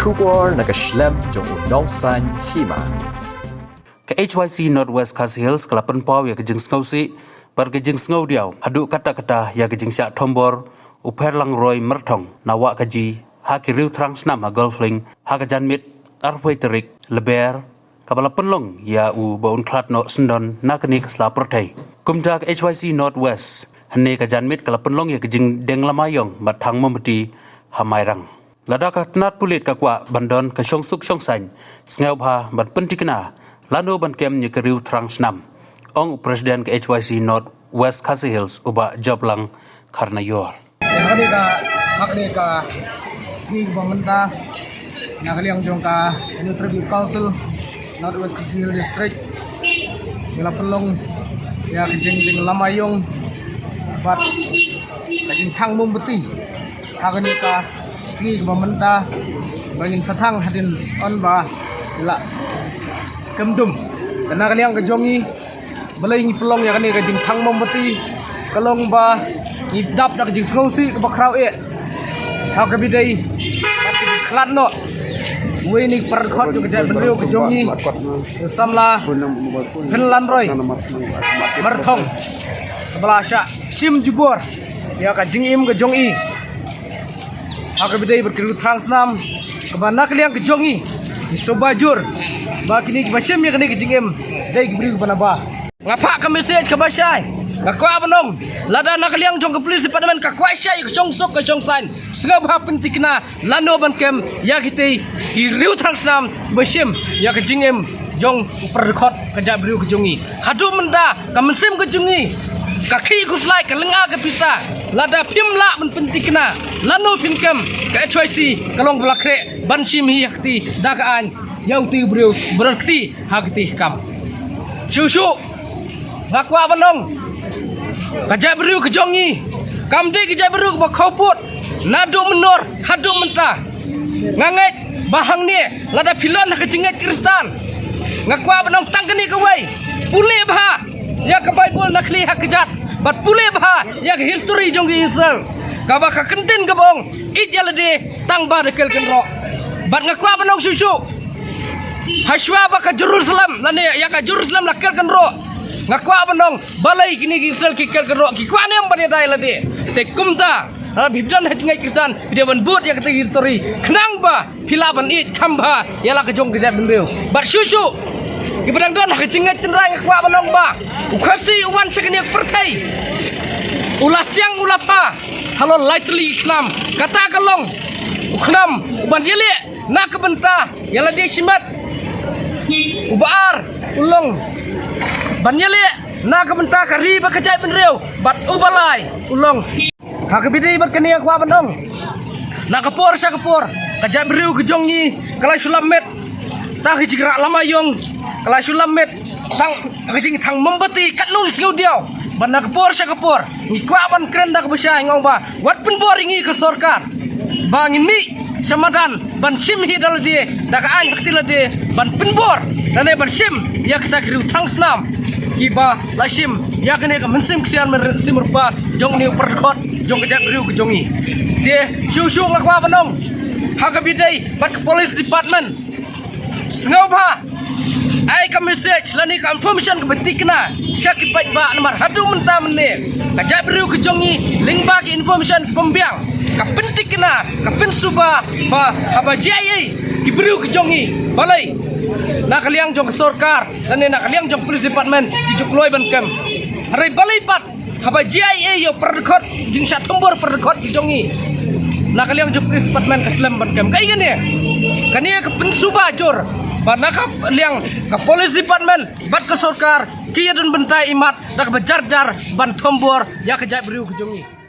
Kubor nakaslem jong unongsan hima. Ke HYC Northwest Khasi Hills kelapan pau ya kejeng snowsi per kejeng snow diau haduk kata-kata ya kejeng syak tombor uper lang roy mertong nawa kaji hakiriu terang senam ha golfling ha kajan mit arpoi terik leber kabala penlong ya u baun klat no sendon na keni kesla pertai kumda ke HYC Northwest hene kajan mit kala penlong ya kejeng deng lamayong batang membeti hamairang lada ka tenat pulit ka kwa bandon ka song suk song sain sneu bha bat pentikna lano ban kem ni keriu terang senam ong presiden ke HYC Northwest Khasi Hills uba job lang karena yor Makni ka sini pemerintah yang kalian jong ka New Tribute Council Northwest Khasi Hills District bila pelong ya kejeng lamayong bat kejeng thang mumbeti hakani ka sini pemerintah bangin satang hadin on ba la kemdum karena kalian kejongi balai ngi pelong ya kani kejeng thang mumbeti kalong ba idap dak jing snowsi ke bakrau e ha ke bidai klan no we ni perkhot ke jai bendeu ke jongi samla penlan roy marthong belasha sim jubor ya ka jing im ke jongi ha ke bidai berkiru transnam ke bana kalian ke jongi sobajur ba kini ke basim ya kini ke jing im dai ke beri ke bana ba ngapa ka message ke basai kakwa abanong lada nakaliang jong ke police department kakwa syai ke song sok ke song san sengab ha pentikna lano ban kem ya kiti riu transnam besim ya ke jingem jong perkhot ke jabriu ke jongi hadu menda ka mensim ke jongi kaki kuslai ke lenga ke pisa lada pimla men pentikna lano pinkem ke HYC kalong belakre ban sim hi yakti dagaan yau ti briu berarti hakti kam susu kakwa abanong kajak beriu kejongi kamdi kajak beriu ke khoput naduk menor haduk mentah nganget bahang ni lada pilan ke jenget kristan ngakwa benong tangkeni ke wei pulih bah ya ke bible nakli hak kejat bat pulih bah ya ke history jonggi Israel kaba ka kentin ke bong it jalade tang ba dekel kenro bat ngakwa benong susu haswa ba ke Jerusalem lane ya ke Jerusalem lakel kenro ngakwa benong balai kini kisel kikel kerok kikwa nem pada dai lade te kumta bibdan hajngai kisan dia ban but ya kata history kenang ba hilaban it kamba ya la kejong kejat bendeu bat susu kibadang don hajngai tenrai ngakwa benong ba ukhasi uwan sekene pertai ulah siang ulah pa halo lightly islam kata kalong ukhnam uban yele nak kebenta ya la dia simat ubar ulong banyale na kebenta kari bakajai benreu bat ubalai ulong hakabidi berkenia kwa bandong na kapor sa kapor kajai bereu kejongi kalai sulamet ta hijigrak lamayong kalai sulamet tang kajing thang membeti katnung singu diau ban na kapor sa kapor ni kwa ban krenda kabusai ngong ba wat penbor ingi ke sorkar bangin mi samadan ban sim hi dalade daga an haktilade ban penbor dane ban sim ya kita kriu thang slam kiba lasim ya kene ka mensim kesian timur pa jong ni perkhot jong kejak beriu ke jongi de susu ngakwa banong hakabidai bat ke police department sengobha ai ka message lani ka information ke betikna syak baik ba nomor hadu menta mene kejak beriu ke jongi lingba ke information ke pembiang ka pentikna ka pensuba ba habajai ki beriu ke jongi balai nak kaliang jong sorkar dan nak kaliang jong police department di jukloi ban kem hari balipat haba JIA yo perdekot jing sat tombor perdekot di jongi nak kaliang jong police department keslam ban kem kai gani kania ke pensuba jor ban nak kaliang ke police department bat ke sorkar kiya dan bentai imat nak bejar-jar ban tombor ya kejai beriu ke jongi